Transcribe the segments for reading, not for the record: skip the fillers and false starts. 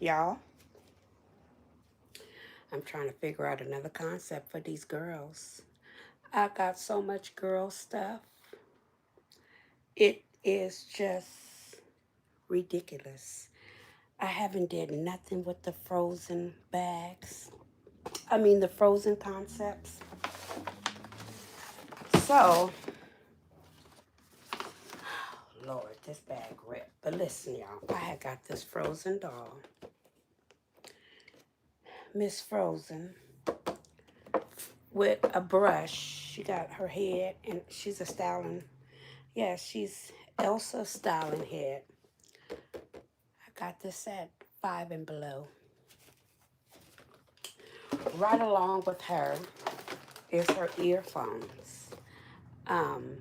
Y'all, I'm trying to figure out another concept for these girls. I got so much girl stuff. It is just ridiculous. I haven't did nothing with the frozen bags. I mean the frozen concepts. So, Lord, this bag ripped. But listen, y'all, I had got this frozen doll. Miss Frozen with a brush. She got her head and she's a styling. Yeah, she's Elsa styling head. I got this at Five and Below. Right along with her is her earphones um,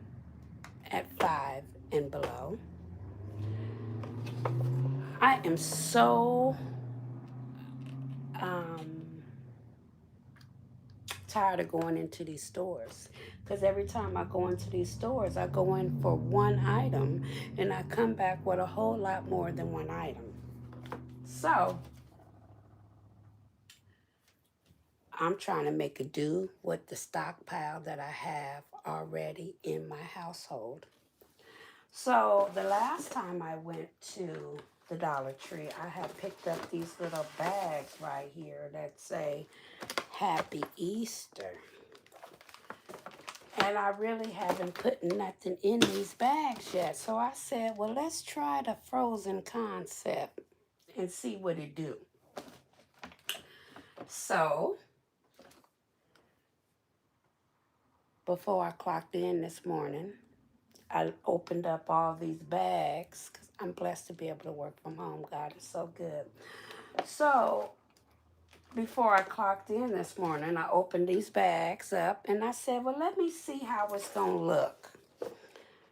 at Five and Below. I am so um, tired of going into these stores because every time I go into these stores, I go in for one item and I come back with a whole lot more than one item. So I'm trying to make a do with the stockpile that I have already in my household. So the last time I went to the Dollar Tree, I had picked up these little bags right here that say Happy Easter. And I really haven't put nothing in these bags yet. So I said, well, let's try the frozen concept and see what it do. So before I clocked in this morning, I opened up all these bags because I'm blessed to be able to work from home. God is so good. So before I clocked in this morning, I opened these bags up and I said, well, let me see how it's going to look.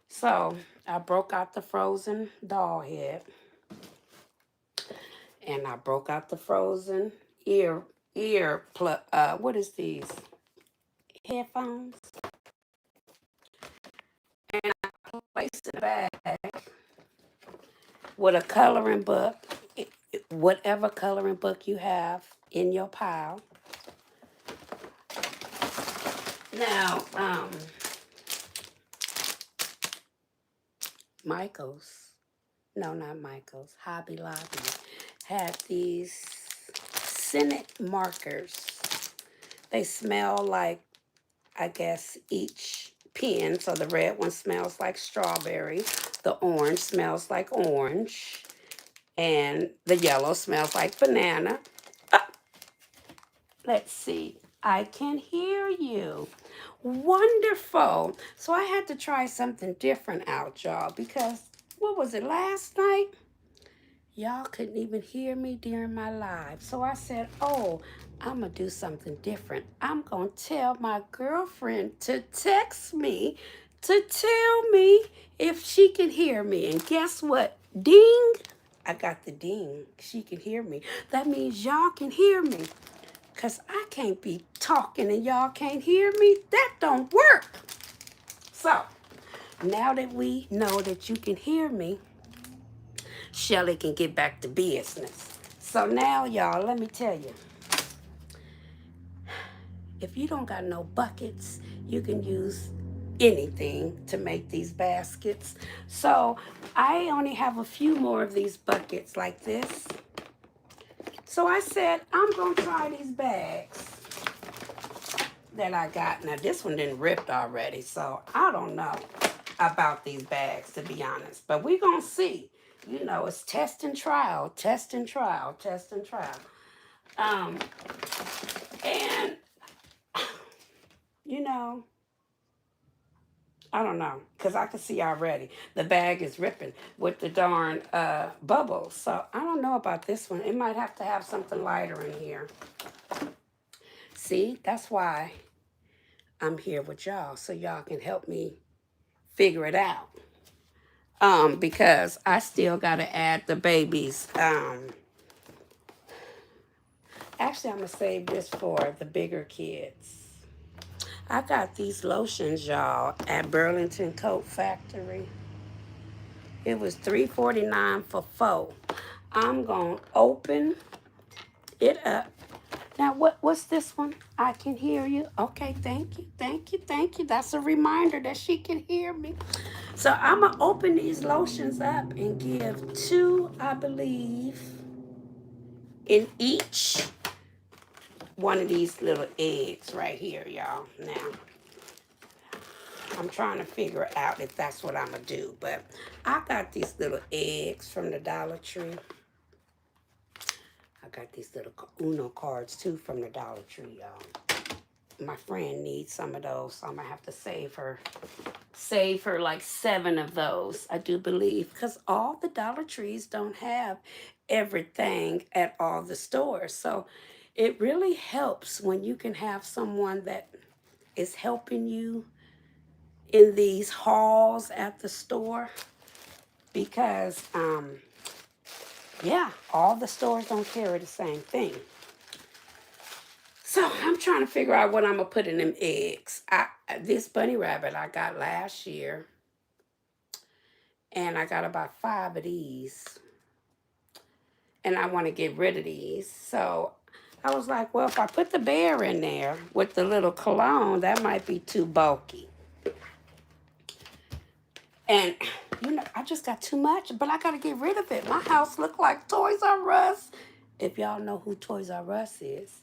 So I broke out the frozen doll head and I broke out the frozen what is these? Headphones. And I placed the bag with a coloring book, whatever coloring book you have in your pile. Now, Michael's, no, not Michael's, Hobby Lobby had these scented markers. They smell like, I guess, each pen. So the red one smells like strawberry, the orange smells like orange, and the yellow smells like banana. Uh, let's see. I can hear you. Wonderful. So I had to try something different out, y'all, because what was it, last night? Y'all couldn't even hear me during my live. So I said, oh, I'm going to do something different. I'm going to tell my girlfriend to text me to tell me if she can hear me. And guess what? Ding. I got the ding. She can hear me. That means y'all can hear me. Because I can't be talking and y'all can't hear me. That don't work. So, now that we know that you can hear me, Shelly can get back to business. So now, y'all, let me tell you. If you don't got no buckets, you can use anything to make these baskets. So I only have a few more of these buckets like this. So I said, I'm going to try these bags that I got. Now, this one didn't ripped already, so I don't know about these bags, to be honest. But we're going to see. You know, it's test and trial, test and trial, test and trial. And, you know, I don't know, because I can see already the bag is ripping with the darn bubbles. So I don't know about this one. It might have to have something lighter in here. See, that's why I'm here with y'all, so y'all can help me figure it out. Because I still got to add the babies. Actually, I'm going to save this for the bigger kids. I got these lotions, y'all, at Burlington Coat Factory. It was $3.49 for 4. I'm going to open it up. Now, what's this one? I can hear you. Okay, thank you, thank you, thank you. That's a reminder that she can hear me. So I'm going to open these lotions up and give two, I believe, in each one of these little eggs right here, y'all. Now, I'm trying to figure out if that's what I'm going to do. But I got these little eggs from the Dollar Tree. I got these little Uno cards, too, from the Dollar Tree, y'all. My friend needs some of those, so I'm going to have to save her like 7 of those, I do believe, because all the Dollar Trees don't have everything at all the stores. So it really helps when you can have someone that is helping you in these hauls at the store, because yeah, all the stores don't carry the same thing. So I'm trying to figure out what I'm gonna put in them eggs. This bunny rabbit I got last year, and I got about 5 of these, and I want to get rid of these. So I was like, well, if I put the bear in there with the little cologne, that might be too bulky. And, I just got too much, but I got to get rid of it. My house looked like Toys R Us. If y'all know who Toys R Us is.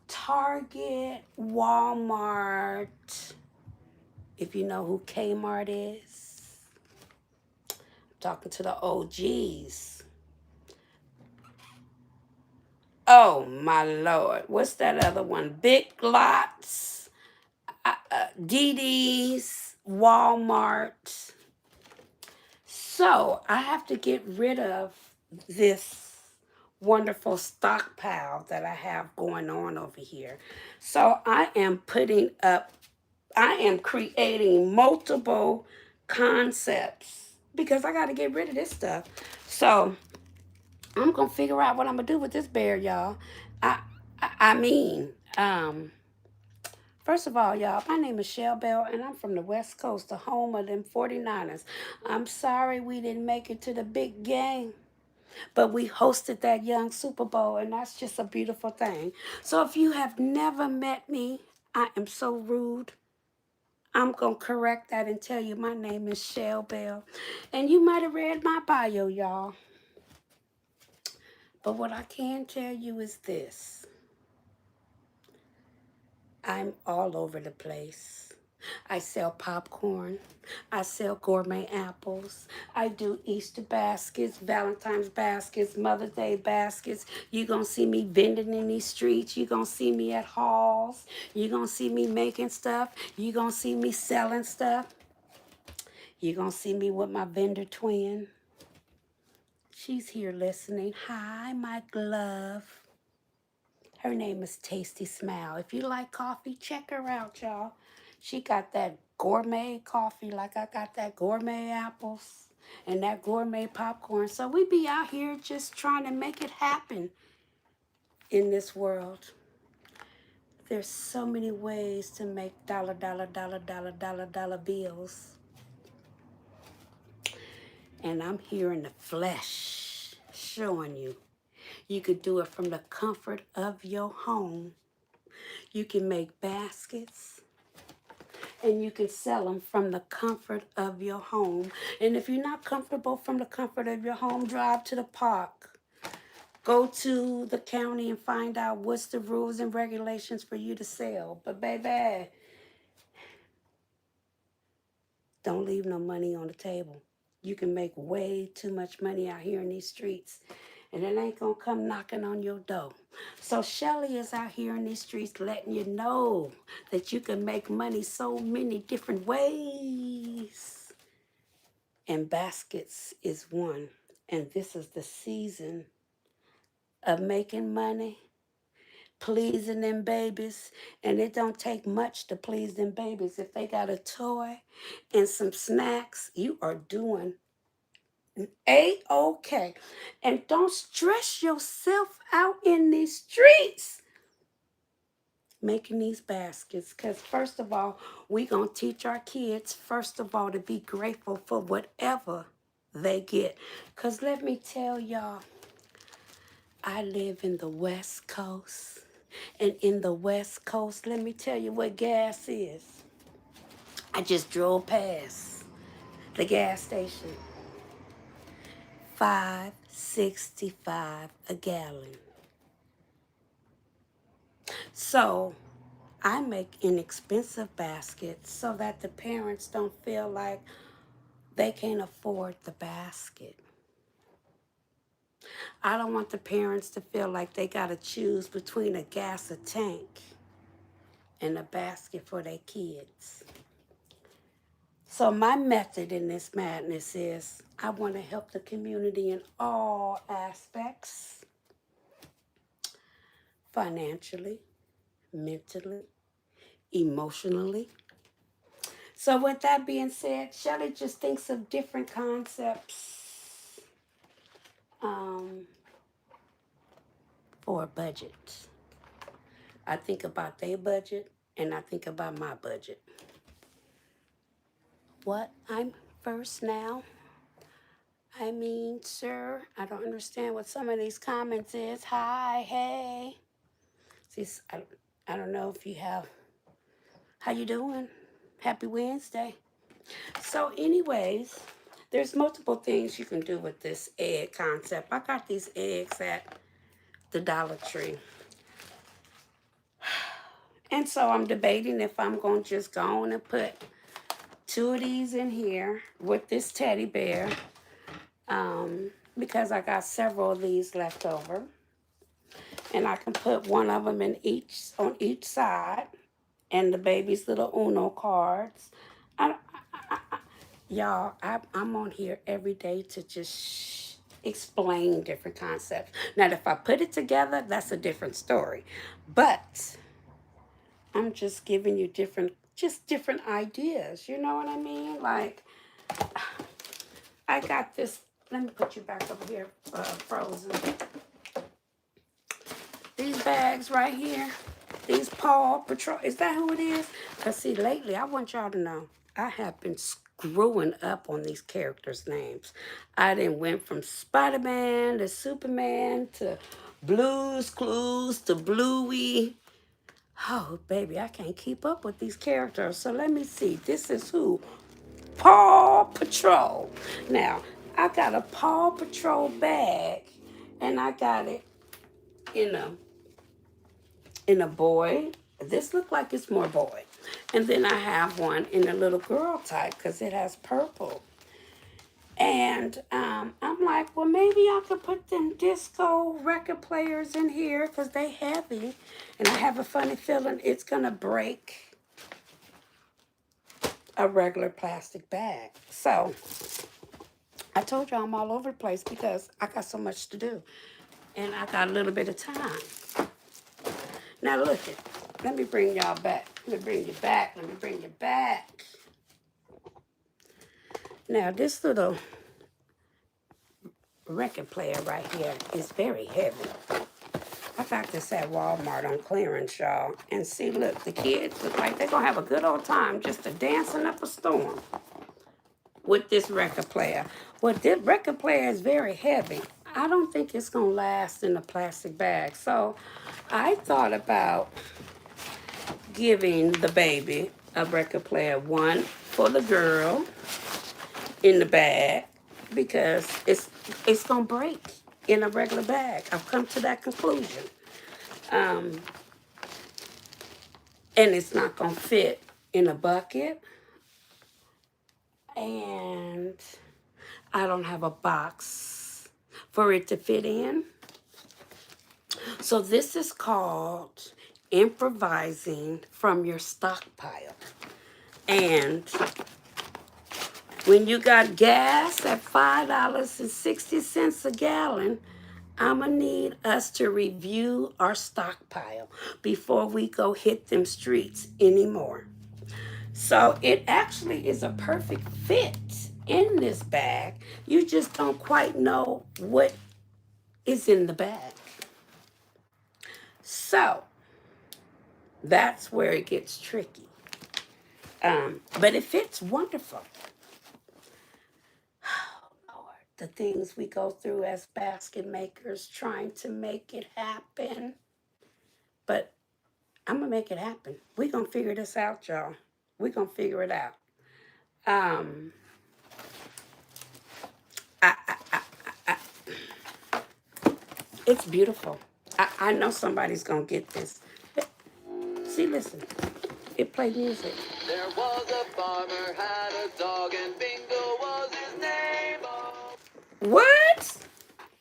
Target, Walmart, if you know who Kmart is. I'm talking to the OGs. Oh, my Lord. What's that other one? Big Lots, DD's, Walmart. So I have to get rid of this wonderful stockpile that I have going on over here. So I am creating multiple concepts because I got to get rid of this stuff. So I'm going to figure out what I'm going to do with this bear, y'all. I mean, first of all, y'all, my name is Shell Bell, and I'm from the West Coast, the home of them 49ers. I'm sorry we didn't make it to the big game, but we hosted that young Super Bowl, and that's just a beautiful thing. So if you have never met me, I am so rude. I'm going to correct that and tell you my name is Shell Bell. And you might have read my bio, y'all. But what I can tell you is this. I'm all over the place. I sell popcorn. I sell gourmet apples. I do Easter baskets, Valentine's baskets, Mother's Day baskets. You're going to see me vending in these streets. You're going to see me at halls. You're going to see me making stuff. You're going to see me selling stuff. You're going to see me with my vendor twin. She's here listening. Hi, my glove. Her name is Tasty Smile. If you like coffee, check her out, y'all. She got that gourmet coffee like I got that gourmet apples and that gourmet popcorn. So we be out here just trying to make it happen in this world. There's so many ways to make dollar bills. And I'm here in the flesh showing you. You could do it from the comfort of your home. You can make baskets and you can sell them from the comfort of your home. And if you're not comfortable from the comfort of your home, drive to the park. Go to the county and find out what's the rules and regulations for you to sell. But baby, don't leave no money on the table. You can make way too much money out here in these streets, and it ain't gonna come knocking on your door. So Shelly is out here in these streets letting you know that you can make money so many different ways. And baskets is one. And this is the season of making money, pleasing them babies. And it don't take much to please them babies. If they got a toy and some snacks, you are doing A-OK. And don't stress yourself out in these streets making these baskets. Because first of all, we going to teach our kids, first of all, to be grateful for whatever they get. Because let me tell y'all, I live in the West Coast. And in the West Coast, let me tell you what gas is. I just drove past the gas station. $5.65 a gallon. So I make inexpensive baskets so that the parents don't feel like they can't afford the basket. I don't want the parents to feel like they got to choose between a gas tank and a basket for their kids. So my method in this madness is I want to help the community in all aspects, financially, mentally, emotionally. So with that being said, Shelley just thinks of different concepts for a budget. I think about their budget and I think about my budget. What? I'm first now? I mean, sir, I don't understand what some of these comments is. Hi, hey. See, I don't know if you have, how you doing? Happy Wednesday. So anyways, there's multiple things you can do with this egg concept. I got these eggs at the Dollar Tree. And so I'm debating if I'm going to just go on and put 2 of these in here with this teddy bear. Because I got several of these left over. And I can put one of them on each side. And the baby's little Uno cards. Y'all, I'm on here every day to just explain different concepts. Now, if I put it together, that's a different story. But I'm just giving you different ideas. You know what I mean? Like, I got this. Let me put you back over here, frozen. These bags right here, these Paw Patrol, is that who it is? Because see, lately, I want y'all to know, I have been screwing up on these characters' names. I done went from Spider-Man to Superman to Blue's Clues to Bluey. Oh, baby, I can't keep up with these characters. So let me see. This is who? Paw Patrol. Now, I got a Paw Patrol bag, and I got it in a boy. This look like it's more boy. And then I have one in a little girl type because it has purple. And I'm like, well, maybe I could put them disco record players in here because they heavy. And I have a funny feeling it's going to break a regular plastic bag. So I told you I'm all over the place because I got so much to do. And I got a little bit of time. Now look it. Let me bring y'all back. Let me bring you back. Now this little record player right here is very heavy. I got this at Walmart on clearance, y'all. And see, look, the kids look like they're going to have a good old time just dancing up a storm with this record player. Well, this record player is very heavy. I don't think it's going to last in a plastic bag. So I thought about giving the baby a record player, one for the girl in the bag, because it's gonna break in a regular bag. I've come to that conclusion. And it's not gonna fit in a bucket. And I don't have a box for it to fit in. So this is called improvising from your stockpile. And when you got gas at $5.60 a gallon, I'm going to need us to review our stockpile before we go hit them streets anymore. So it actually is a perfect fit in this bag. You just don't quite know what is in the bag. So that's where it gets tricky. But it fits wonderful. Oh, Lord. the things we go through as basket makers trying to make it happen. But I'm going to make it happen. We're going to figure this out, y'all. We're going to figure it out. Um, I, I, I, it's beautiful. I know somebody's going to get this. See, listen. It played music. There was a farmer, had a dog, and Bingo was his name. What?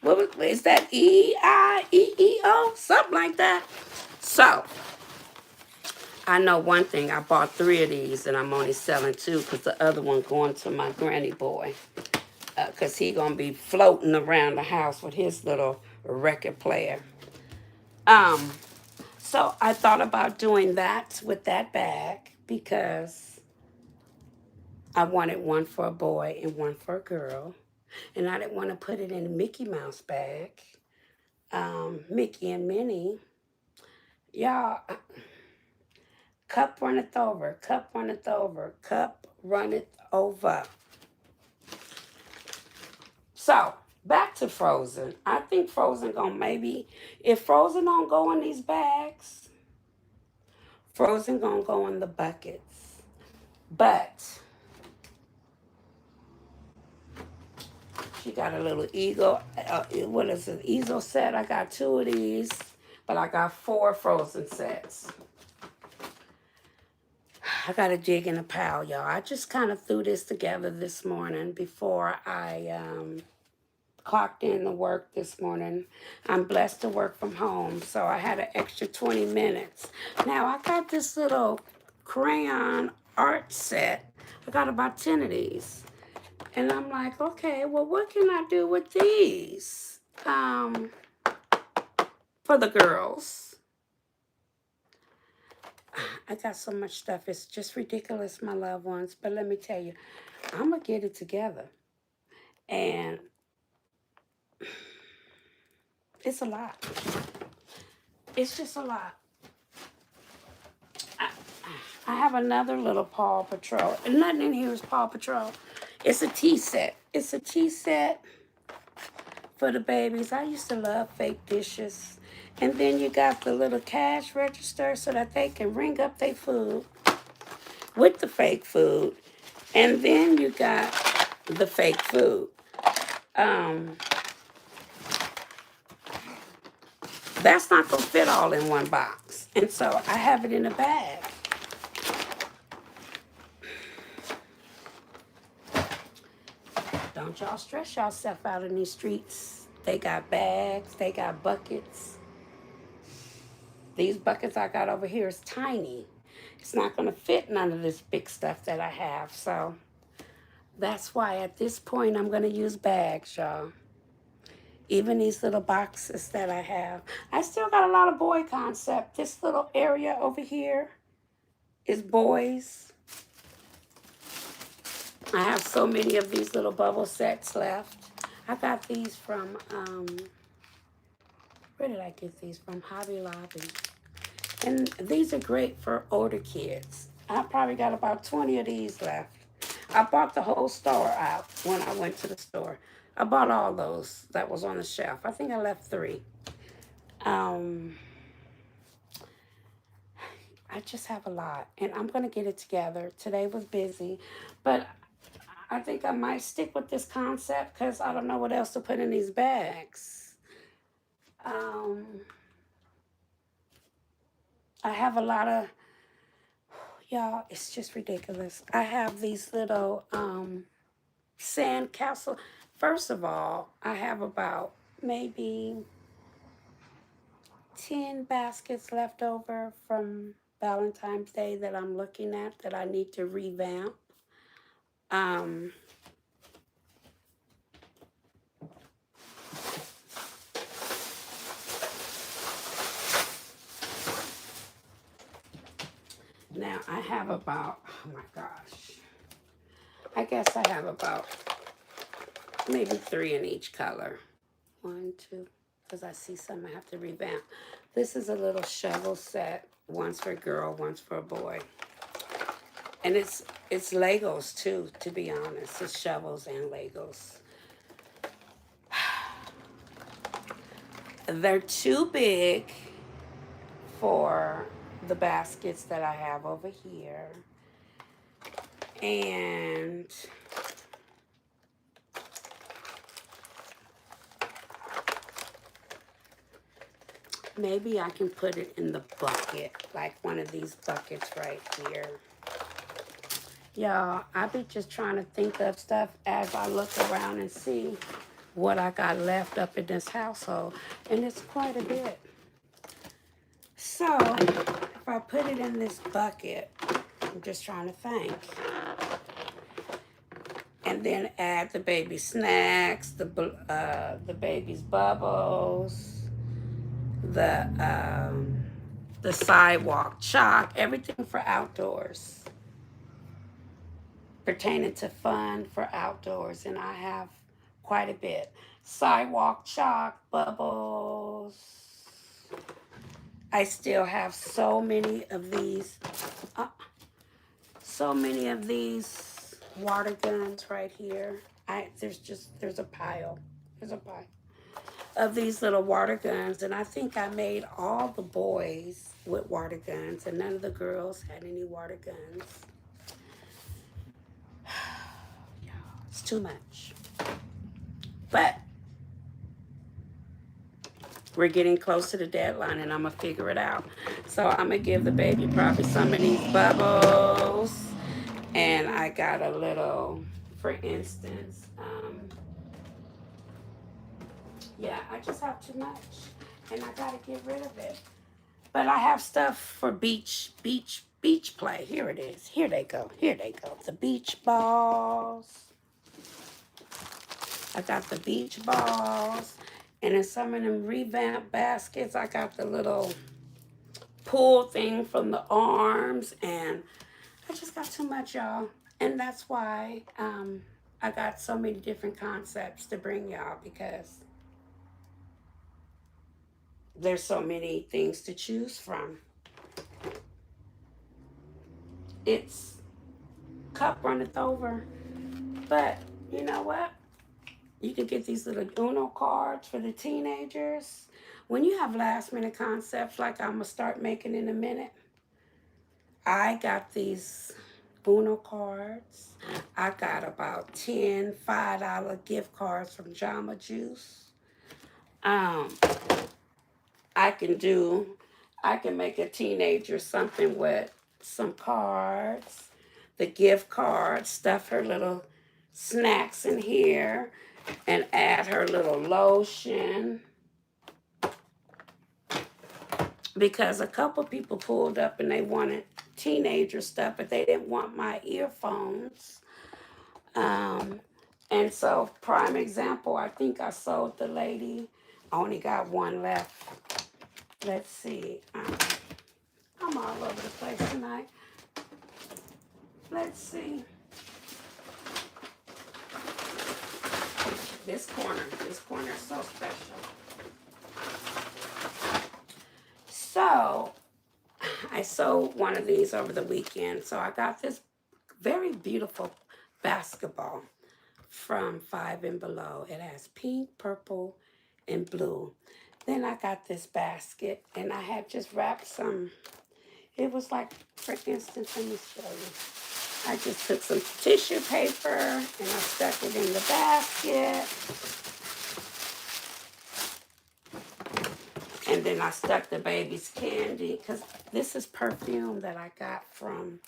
What is that? E-I-E-E-O? Something like that. So, I know one thing. I bought 3 of these, and I'm only selling 2 because the other one going to my granny boy. Because he going to be floating around the house with his little record player. So I thought about doing that with that bag because I wanted one for a boy and one for a girl. And I didn't want to put it in a Mickey Mouse bag. Mickey and Minnie. Y'all, cup runneth over, cup runneth over, cup runneth over. So, back to Frozen. I think Frozen gonna maybe, if Frozen don't go in these bags, Frozen gonna go in the buckets. But she got a little eagle. What is it? Easel set. I got 2 of these, but I got 4 Frozen sets. I got a jig and a pile, y'all. I just kind of threw this together this morning before I clocked in to work this morning. I'm blessed to work from home, so I had an extra 20 minutes. Now, I got this little crayon art set. I got about 10 of these. And I'm like, okay, well, what can I do with these for the girls? I got so much stuff. It's just ridiculous, my loved ones. But let me tell you, I'm going to get it together. And it's a lot. It's just a lot. I have another little Paw Patrol. And nothing in here is Paw Patrol. It's a tea set. It's a tea set for the babies. I used to love fake dishes. And then you got the little cash register so that they can ring up their food with the fake food. And then you got the fake food. That's not going to fit all in one box. And so I have it in a bag. Don't y'all stress yourself out in these streets. They got bags. They got buckets. These buckets I got over here is tiny. It's not going to fit none of this big stuff that I have. So that's why at this point I'm going to use bags, y'all. Even these little boxes that I have. I still got a lot of boy concept. This little area over here is boys. I have so many of these little bubble sets left. I got these from, where did I get these from? Hobby Lobby. And these are great for older kids. I probably got about 20 of these left. I bought the whole store out when I went to the store. I bought all those that was on the shelf. I think I left 3. I just have a lot, and I'm going to get it together. Today was busy, but I think I might stick with this concept because I don't know what else to put in these bags. I have a lot of, y'all, it's just ridiculous. I have these little sand castle. First of all, I have about maybe 10 baskets left over from Valentine's Day that I'm looking at that I need to revamp. Now I have about, oh my gosh, I guess I have about maybe 3 in each color. 1, 2, because I see some I have to revamp. This is a little shovel set. One's for a girl, one's for a boy. And it's Legos too, to be honest. It's shovels and Legos. They're too big for the baskets that I have over here. And maybe I can put it in the bucket, like one of these buckets right here. Y'all, I be just trying to think of stuff as I look around and see what I got left up in this household. And it's quite a bit. So, if I put it in this bucket, I'm just trying to think. And then add the baby snacks, the baby's bubbles, the sidewalk chalk, everything for outdoors, pertaining to fun for outdoors. And I have quite a bit. Sidewalk chalk, bubbles. I still have so many of these water guns right here. There's a pile. There's a pile of these little water guns, and I think I made all the boys with water guns, and none of the girls had any water guns. It's too much. But we're getting close to the deadline, and I'm going to figure it out. So I'm going to give the baby probably some of these bubbles. And I got a little, for instance, yeah, I just have too much. And I got to get rid of it. But I have stuff for beach play. Here it is. Here they go. Here they go. The beach balls. I got the beach balls. And in some of them revamped baskets, I got the little pull thing from the arms. And I just got too much, y'all. And that's why I got so many different concepts to bring y'all, because there's so many things to choose from. It's cup runneth over. But you know what? You can get these little Uno cards for the teenagers. When you have last minute concepts like I'm going to start making in a minute, I got these Uno cards. I got about 10 $5 gift cards from Jamba Juice. I can make a teenager something with some cards, the gift cards, stuff her little snacks in here, and add her little lotion. Because a couple people pulled up and they wanted teenager stuff, but they didn't want my earphones. And so, prime example, I think I sold the lady. I only got one left. Let's see. I'm all over the place tonight. Let's see. This corner is so special. So, I sold one of these over the weekend. So I got this very beautiful basketball from Five and Below. It has pink, purple, and blue. Then I got this basket, and I had just wrapped some. It was like, for instance, let me show you. I just took some tissue paper, and I stuck it in the basket. And then I stuck the baby's candy, because this is perfume that I got from,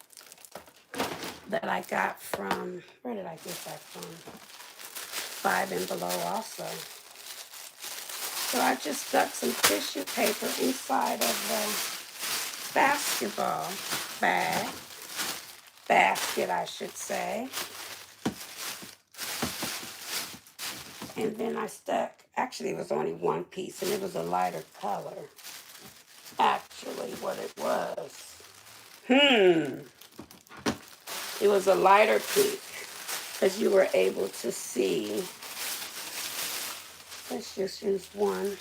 where did I get that from? Five and Below also. So I just stuck some tissue paper inside of the basketball basket, I should say. And then I stuck, actually it was only one piece, and it was a lighter color. Actually, what it was. It was a lighter pink, because you were able to see. Let's just use one.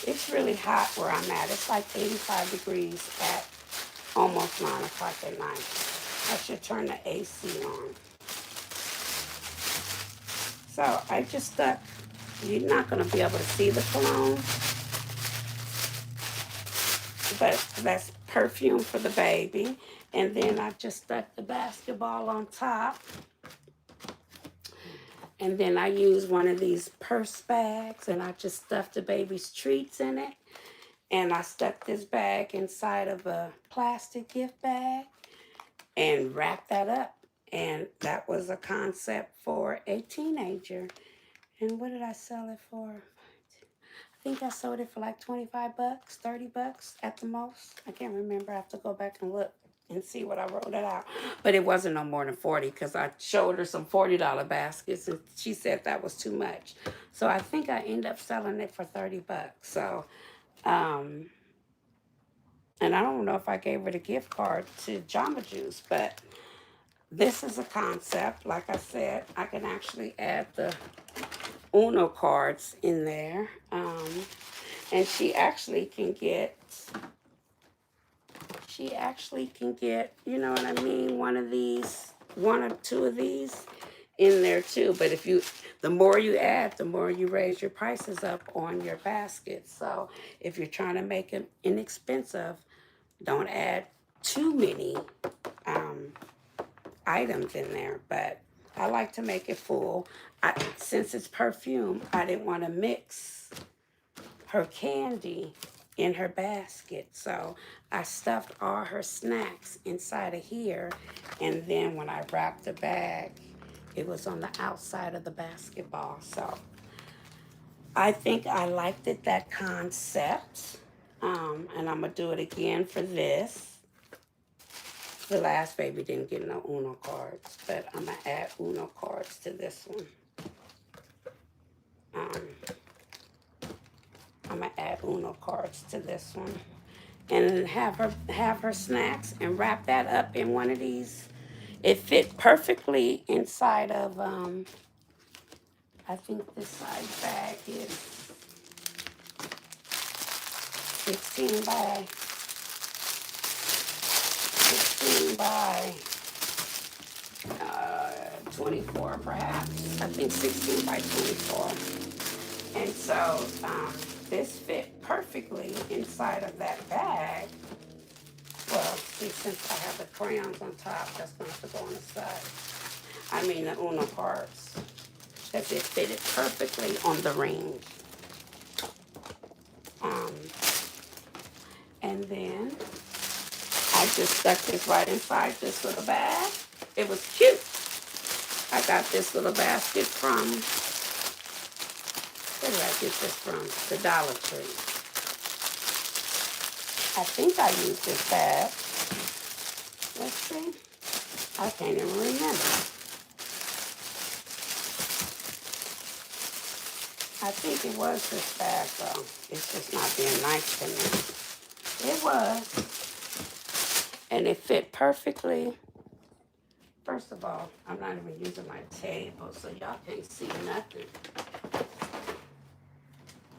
It's really hot where I'm at. It's like 85 degrees at almost 9 o'clock at night. I should turn the AC on. So I just stuck You're not going to be able to see the cologne, but that's perfume for the baby. And then I just stuck the basketball on top. And then I use one of these purse bags and I just stuffed the baby's treats in it. And I stuck this bag inside of a plastic gift bag and wrapped that up. And that was a concept for a teenager. And what did I sell it for? I think I sold it for like 25 bucks, 30 bucks at the most. I can't remember. I have to go back and look and see what I wrote it out. But it wasn't no more than 40 because I showed her some $40 baskets and she said that was too much. So I think I ended up selling it for 30 bucks. So, and I don't know if I gave her the gift card to Jamba Juice, but this is a concept. Like I said, I can actually add the Uno cards in there. And she actually can get, you know what I mean, one or two of these in there too. But the more you add, the more you raise your prices up on your basket. So if you're trying to make it inexpensive, don't add too many items in there. But I like to make it full. Since it's perfume, I didn't want to mix her candy in her basket. So I stuffed all her snacks inside of here. And then when I wrapped the bag, it was on the outside of the basketball. So I think I liked it, that concept. And I'm going to do it again for this. The last baby didn't get no Uno cards, but I'm going to add Uno cards to this one. I'm going to add Uno cards to this one. And have her snacks and wrap that up in one of these. It fit perfectly inside of, I think this size bag is 16 by 24 perhaps. I think 16 by 24. And so this fit perfectly inside of that bag. Well, see, since I have the crayons on top, that's going to have to go on the side. I mean the Uno cards. Because it fitted perfectly on the ring. And then I just stuck this right inside this little bag. It was cute. I got this little basket from, where did I get this from? The Dollar Tree. I think I used this bag. Let's see. I can't even remember. I think it was this bag, though. It's just not being nice to me. It was. And it fit perfectly. First of all, I'm not even using my table, so y'all can't see nothing.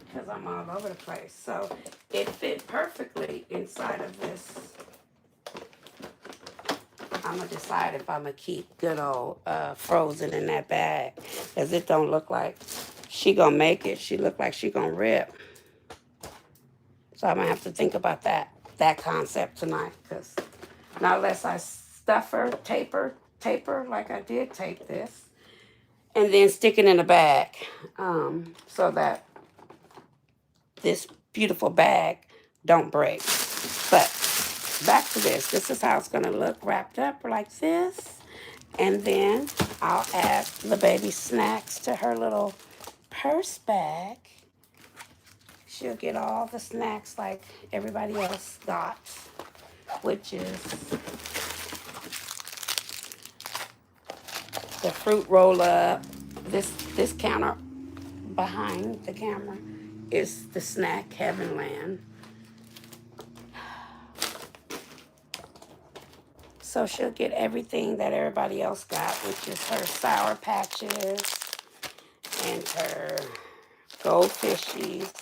Because I'm all over the place. So it fit perfectly inside of this. I'm going to decide if I'm going to keep good old frozen in that bag. Because it don't look like she going to make it. She look like she going to rip. So I'm going to have to think about that concept tonight. Because not unless I stuff her, taper like I did tape this. And then stick it in a bag. So that this beautiful bag don't break. But back to this. This is how it's going to look wrapped up like this. And then I'll add the baby snacks to her little purse bag. She'll get all the snacks like everybody else got, which is the fruit roll up. This counter behind the camera is the snack Heavenland. So she'll get everything that everybody else got, which is her Sour Patches and her Goldfishies.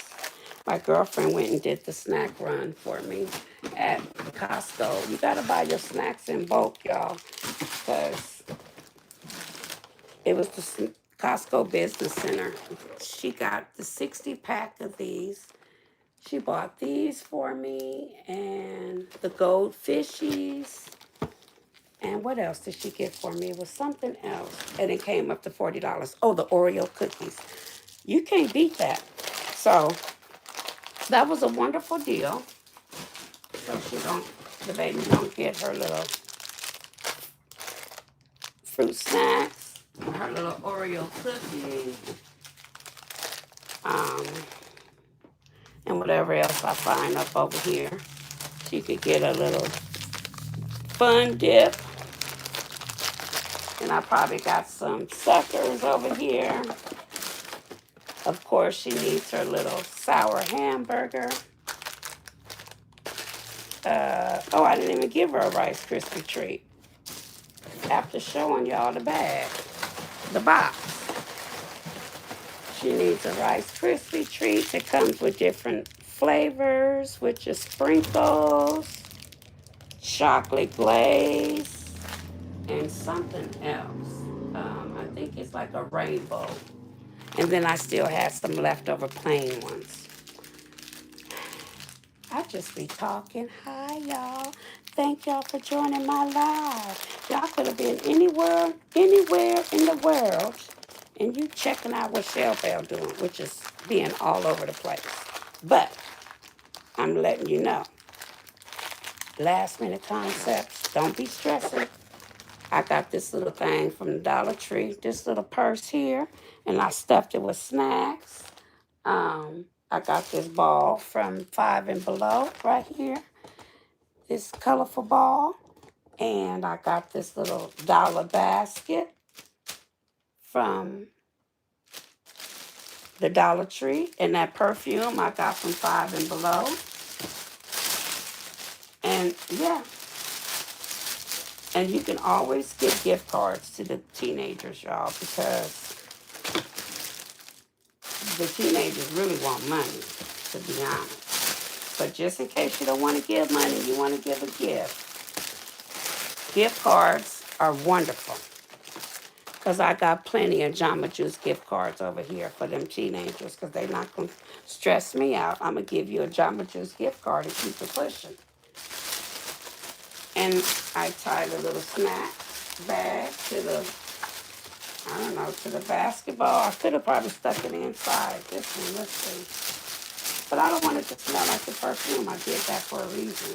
My girlfriend went and did the snack run for me at Costco. You gotta buy your snacks in bulk, y'all, because it was Costco Business Center. She got the 60 pack of these. She bought these for me and the goldfishies. And what else did she get for me? It was something else. And it came up to $40. Oh, the Oreo cookies. You can't beat that. So that was a wonderful deal. So the baby don't get her little fruit snacks, her little Oreo cookie, um, and whatever else I find up over here. She could get a little fun dip. And I probably got some suckers over here. Of course, she needs her little sour hamburger. Oh, I didn't even give her a Rice Krispie treat. After showing y'all the bag, the box. She needs a Rice Krispie treat that comes with different flavors, which is sprinkles, chocolate glaze, and something else. I think it's like a rainbow. And then I still had some leftover plain ones. I just be talking. Hi, y'all. Thank y'all for joining my live. Y'all could have been anywhere in the world, and you checking out what Shell Bell doing, which is being all over the place. But I'm letting you know, last minute concepts. Don't be stressing. I got this little thing from the Dollar Tree, this little purse here, and I stuffed it with snacks. I got this ball from Five and Below right here, this colorful ball. And I got this little dollar basket from the Dollar Tree. And that perfume I got from Five and Below. And yeah, and you can always get gift cards to the teenagers, y'all, because the teenagers really want money, to be honest. But just in case you don't want to give money, you want to give a gift. Gift cards are wonderful. Because I got plenty of Jamba Juice gift cards over here for them teenagers because they're not going to stress me out. I'm going to give you a Jamba Juice gift card and keep it pushing. And I tied a little snack bag to the basketball. I could have probably stuck it inside this one. Let's see. But I don't want it to smell like the perfume. I did that for a reason.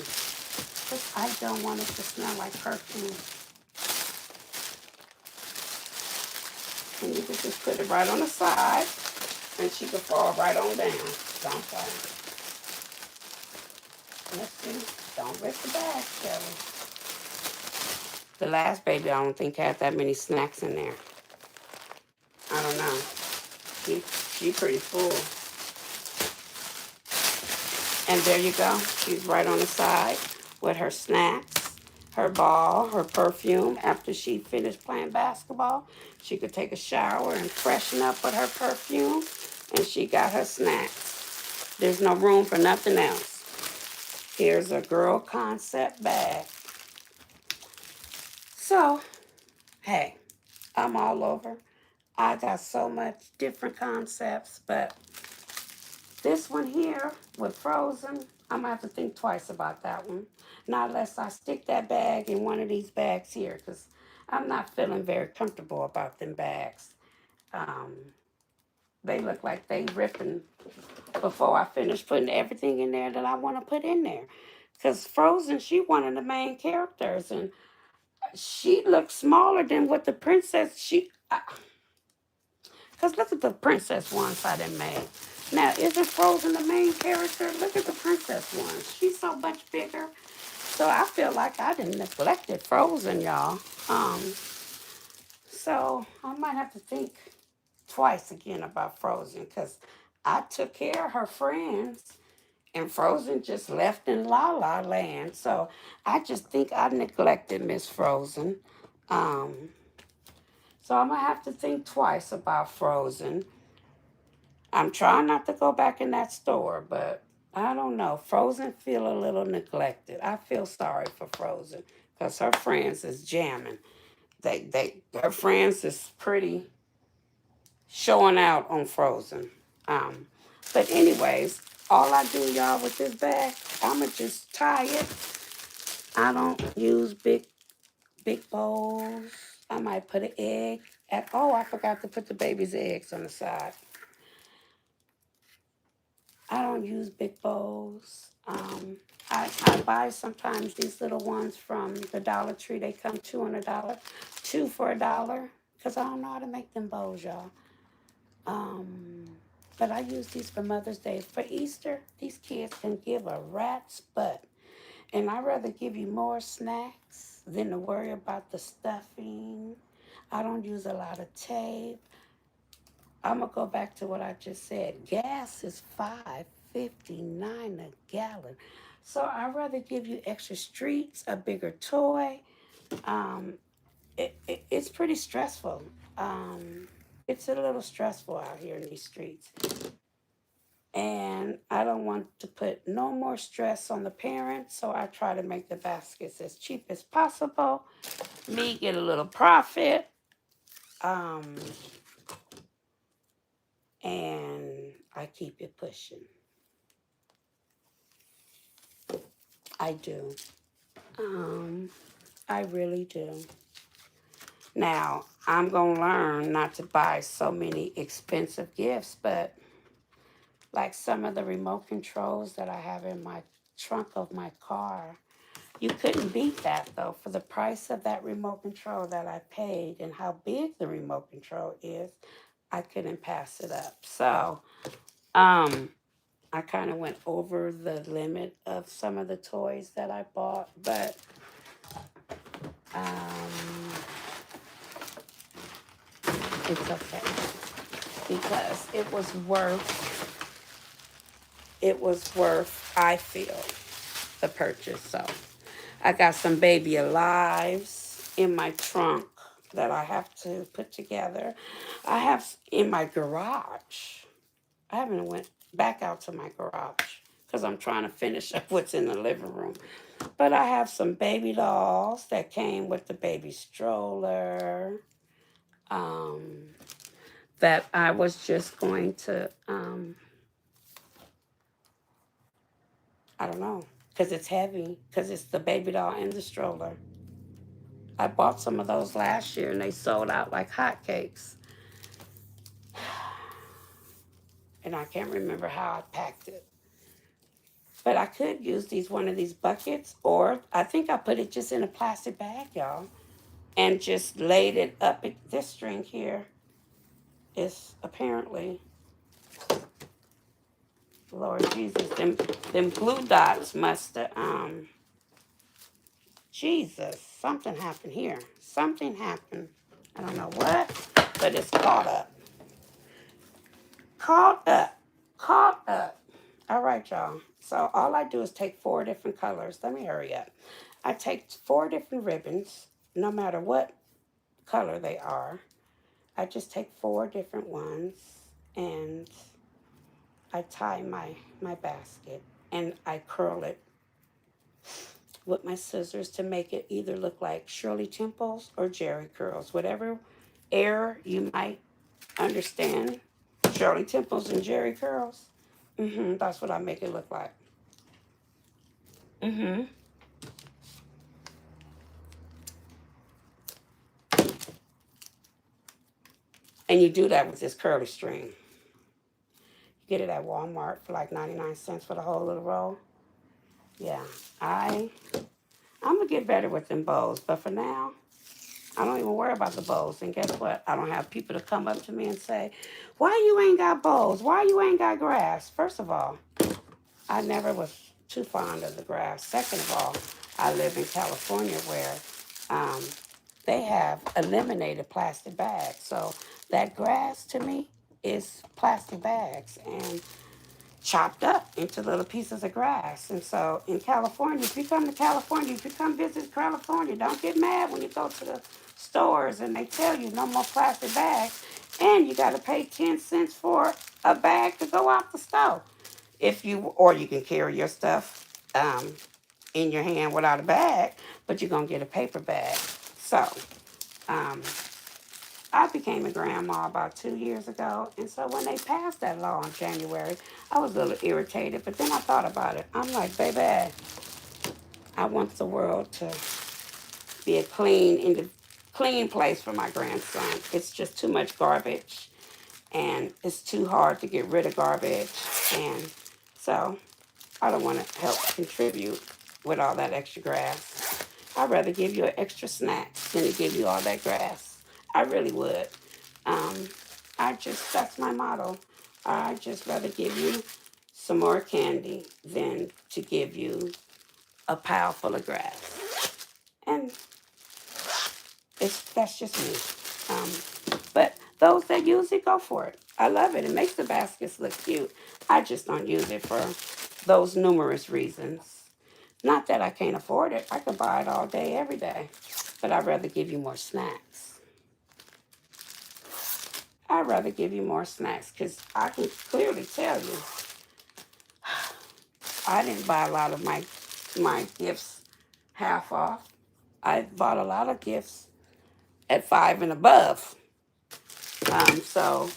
Because I don't want it to smell like perfume. And you can just put it right on the side, and she can fall right on down. Don't fall. Let's see. Don't rip the bag, Kelly. The last baby, I don't think had that many snacks in there. I don't know. She pretty full. And there you go. She's right on the side with her snacks, her ball, her perfume. After she finished playing basketball, she could take a shower and freshen up with her perfume. And she got her snacks. There's no room for nothing else. Here's a girl concept bag. So, hey, I'm all over. I got so much different concepts, but this one here with Frozen, I'm gonna have to think twice about that one. Not unless I stick that bag in one of these bags here, because I'm not feeling very comfortable about them bags. Um, they look like they ripping before I finish putting everything in there that I want to put in there. Because Frozen, she one of the main characters, and she looks smaller than what the princess, because look at the princess ones I done made. Now, isn't Frozen the main character? Look at the princess ones. She's so much bigger. So I feel like I done neglected Frozen, y'all. So I might have to think twice again about Frozen, because I took care of her friends and Frozen just left in La La Land. So I just think I neglected Miss Frozen. So I'm going to have to think twice about Frozen. I'm trying not to go back in that store, but I don't know. Frozen feel a little neglected. I feel sorry for Frozen because her friends is jamming. Her friends is pretty showing out on Frozen. Um, but anyways, all I do, y'all, with this bag, I'ma just tie it. I don't use big bowls. I might put an egg at. Oh, I forgot to put the baby's eggs on the side. I don't use big bowls. I buy sometimes these little ones from the Dollar Tree. They come two on $1, two for $1. Cause I don't know how to make them bowls, y'all. Um, but I use these for Mother's Day. For Easter, these kids can give a rat's butt. And I'd rather give you more snacks than to worry about the stuffing. I don't use a lot of tape. I'm gonna go back to what I just said. Gas is $5.59 a gallon. So I'd rather give you extra streets, a bigger toy. Um, it's pretty stressful. Um, it's a little stressful out here in these streets. And I don't want to put no more stress on the parents, so I try to make the baskets as cheap as possible. Me get a little profit. Um, and I keep it pushing. I do. Um, I really do. Now, I'm going to learn not to buy so many expensive gifts, but like some of the remote controls that I have in my trunk of my car, you couldn't beat that though. For the price of that remote control that I paid and how big the remote control is, I couldn't pass it up. So, I kind of went over the limit of some of the toys that I bought, but um, it's okay because it was worth, I feel, the purchase. So I got some baby alives in my trunk that I have to put together. I have in my garage. I haven't went back out to my garage because I'm trying to finish up what's in the living room. But I have some baby dolls that came with the baby stroller. Um, that I was just going to, I don't know, because it's heavy, because it's the baby doll and the stroller. I bought some of those last year and they sold out like hotcakes. And I can't remember how I packed it. But I could use one of these buckets, or I think I put it just in a plastic bag, y'all, and just laid it up. This string here is apparently, Lord Jesus, them glue dots must have, Jesus, something happened here. Something happened. I don't know what, but it's caught up. Caught up. Caught up. All right, y'all. So all I do is take 4 different colors. Let me hurry up. I take 4 different ribbons, no matter what color they are. I just take 4 different ones and I tie my basket and I curl it with my scissors to make it either look like Shirley Temples or Jerry curls, whatever error you might understand. Shirley Temples and Jerry curls. That's what I make it look like. Mm-hmm. And you do that with this curly string. You get it at Walmart for like 99 cents for the whole little roll. Yeah, I'm gonna get better with them bows, but for now, I don't even worry about the bows. And guess what? I don't have people to come up to me and say, why you ain't got bows? Why you ain't got grass? First of all, I never was too fond of the grass. Second of all, I live in California where um, they have eliminated plastic bags. So that grass to me is plastic bags and chopped up into little pieces of grass. And so in California, if you come to California, if you come visit California, don't get mad when you go to the stores and they tell you no more plastic bags and you got to pay 10 cents for a bag to go out the store. Or you can carry your stuff in your hand without a bag, but you're going to get a paper bag. So, um, I became a grandma about 2 years ago, and so when they passed that law in January, I was a little irritated. But then I thought about it. I'm like, baby, I want the world to be a clean place for my grandson. It's just too much garbage, and it's too hard to get rid of garbage, and so I don't want to help contribute with all that extra grass. I'd rather give you an extra snack than to give you all that grass. I really would. Um, that's my motto. I just rather give you some more candy than to give you a pile full of grass. And that's just me. But those that use it, go for it. I love it. It makes the baskets look cute. I just don't use it for those numerous reasons. Not that I can't afford it. I could buy it all day, every day. But I'd rather give you more snacks. I'd rather give you more snacks because I can clearly tell you I didn't buy a lot of my gifts half off. I bought a lot of gifts at 5 and above. So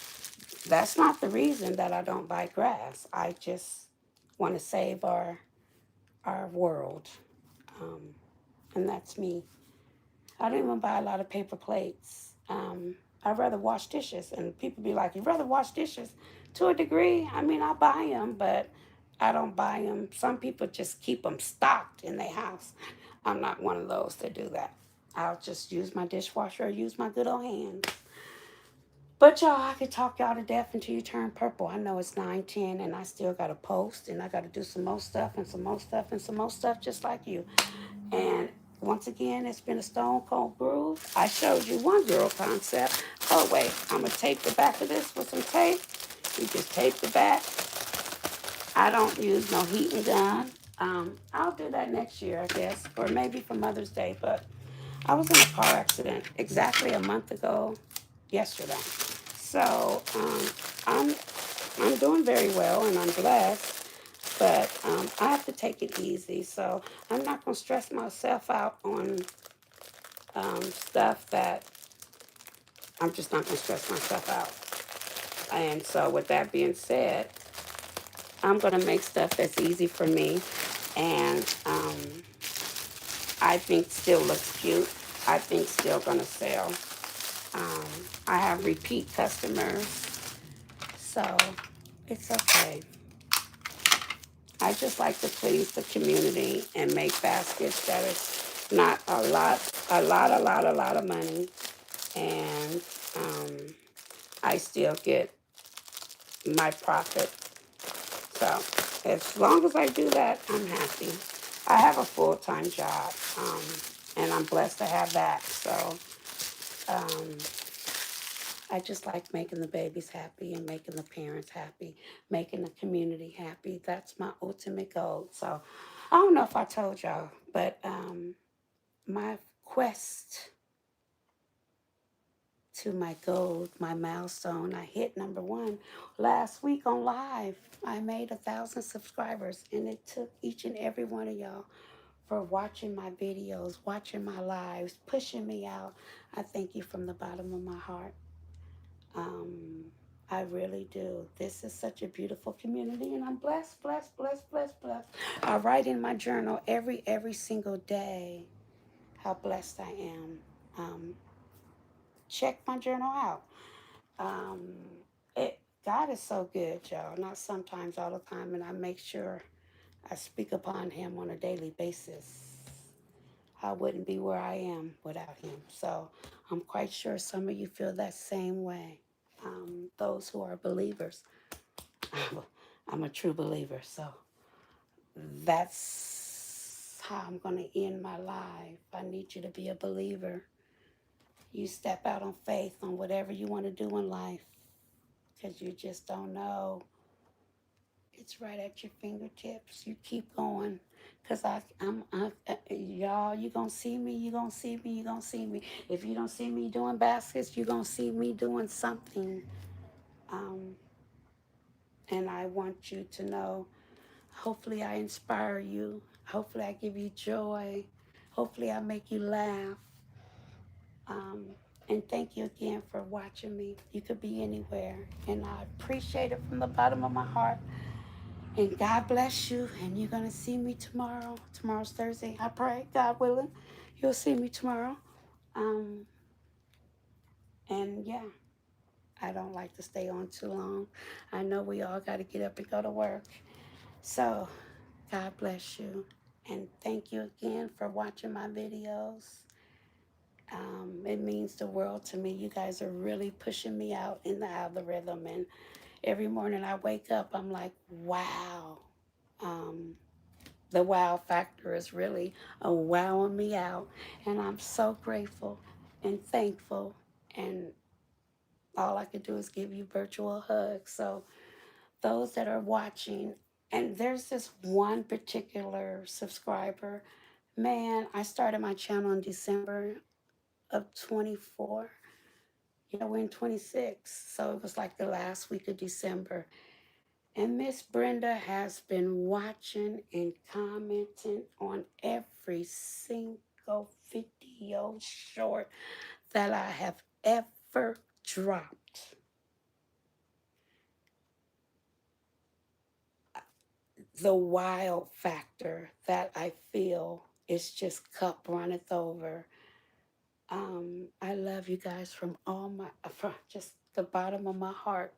that's not the reason that I don't buy grass. I just want to save our world, um, and that's me. I don't even buy a lot of paper plates. I'd rather wash dishes, and people be like, "You rather wash dishes?" To a degree, I mean, I buy them, but I don't buy them. Some people just keep them stocked in their house. I'm not one of those that do that. I'll just use my dishwasher or use my good old hands. But y'all, I could talk y'all to death until you turn purple. I know it's 9:10, and I still got to post, and I got to do some more stuff, and some more stuff, and some more stuff just like you. And once again, it's been a Stone Cold Groove. I showed you one girl concept. Oh, wait, I'm going to tape the back of this with some tape. You just tape the back. I don't use no heating gun. I'll do that next year, I guess, or maybe for Mother's Day. But I was in a car accident exactly a month ago yesterday. So I'm I'm doing very well, and I'm blessed. But I have to take it easy. So I'm not gonna stress myself out on stuff that I'm just not gonna stress myself out. And so with that being said, I'm gonna make stuff that's easy for me, and I think still looks cute. I think still gonna sell. Um, I have repeat customers, so it's okay. I just like to please the community and make baskets that is not a lot of money, and I still get my profit. So as long as I do that, I'm happy. I have a full-time job, and I'm blessed to have that. So um, I just like making the babies happy and making the parents happy, making the community happy. That's my ultimate goal. So I don't know if I told y'all, but my quest to my goal, my milestone, I hit #1 last week on live. I made 1,000 subscribers, and it took each and every one of y'all for watching my videos, watching my lives, pushing me out. I thank you from the bottom of my heart. Um, I really do. This is such a beautiful community, and I'm blessed, blessed, blessed, blessed, blessed. I write in my journal every single day how blessed I am. Um, check my journal out. Um, God is so good, y'all. Not sometimes, all the time, and I make sure I speak upon Him on a daily basis. I wouldn't be where I am without Him. So I'm quite sure some of you feel that same way. Those who are believers. I'm a true believer, so that's how I'm going to end my life. I need you to be a believer. You step out on faith on whatever you want to do in life, because you just don't know. It's right at your fingertips. You keep going. Because y'all, you going to see me, you going to see me, you going to see me. If you don't see me doing baskets, you going to see me doing something. Um, and I want you to know, hopefully I inspire you. Hopefully I give you joy. Hopefully I make you laugh. Um, And thank you again for watching me. You could be anywhere. And I appreciate it from the bottom of my heart. And God bless you. And you're going to see me tomorrow. Tomorrow's Thursday. I pray, God willing, you'll see me tomorrow. Um, and yeah, I don't like to stay on too long. I know we all got to get up and go to work. So God bless you. And thank you again for watching my videos. It means the world to me. You guys are really pushing me out in the algorithm. And every morning I wake up, I'm like, wow. Um, the wow factor is really wowing me out. And I'm so grateful and thankful. And all I can do is give you virtual hugs. So those that are watching, and there's this one particular subscriber. Man, I started my channel in December of 24. Yeah, we're in 26. So it was like the last week of December. And Miss Brenda has been watching and commenting on every single video short that I have ever dropped. The wild factor that I feel is just cup runneth over. I love you guys from just the bottom of my heart,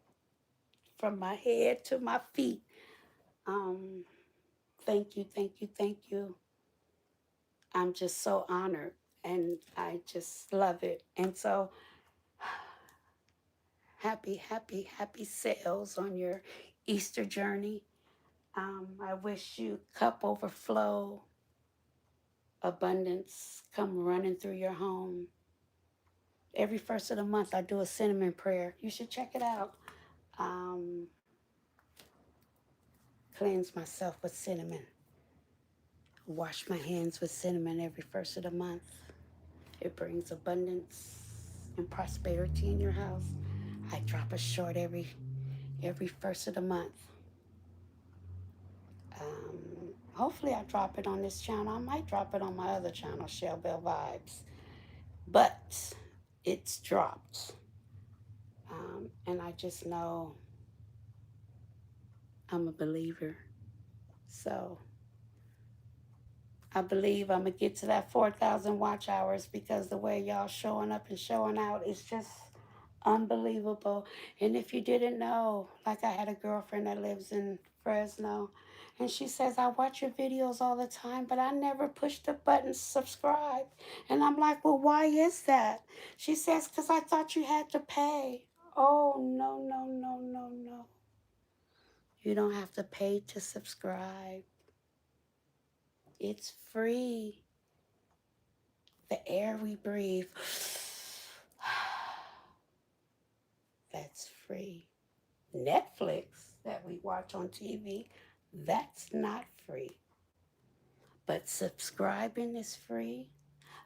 from my head to my feet. Um, thank you, thank you, thank you. I'm just so honored and I just love it. And so happy, happy, happy sales on your Easter journey. I wish you cup overflow, abundance come running through your home. Every first of the month, I do a cinnamon prayer. You should check it out. Um, cleanse myself with cinnamon. Wash my hands with cinnamon every first of the month. It brings abundance and prosperity in your house. I drop a short every first of the month. Hopefully I drop it on this channel. I might drop it on my other channel, Shell Bell Vibes. But it's dropped. And I just know I'm a believer. So I believe I'm going to get to that 4,000 watch hours because the way y'all showing up and showing out is just unbelievable. And if you didn't know, like I had a girlfriend that lives in Fresno, and she says, I watch your videos all the time, but I never push the button subscribe. And I'm like, well, why is that? She says, because I thought you had to pay. Oh, no, no, no, no, no. You don't have to pay to subscribe. It's free. The air we breathe, that's free. Netflix that we watch on TV, that's not free. But subscribing is free.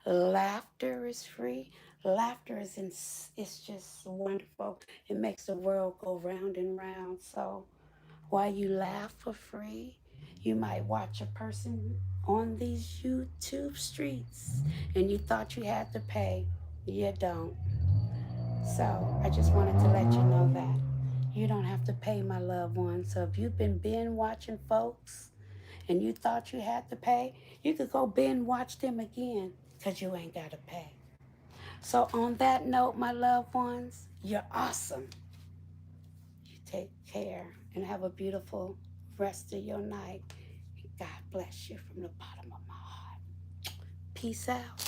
Laughter is free. Laughter is just wonderful. It makes the world go round and round. So while you laugh for free, you might watch a person on these YouTube streets and you thought you had to pay. You don't. So I just wanted to let you know that. You don't have to pay, my loved ones. So if you've been binge watching folks and you thought you had to pay, you could go binge watch them again because you ain't got to pay. So on that note, my loved ones, you're awesome. You take care and have a beautiful rest of your night. God bless you from the bottom of my heart. Peace out.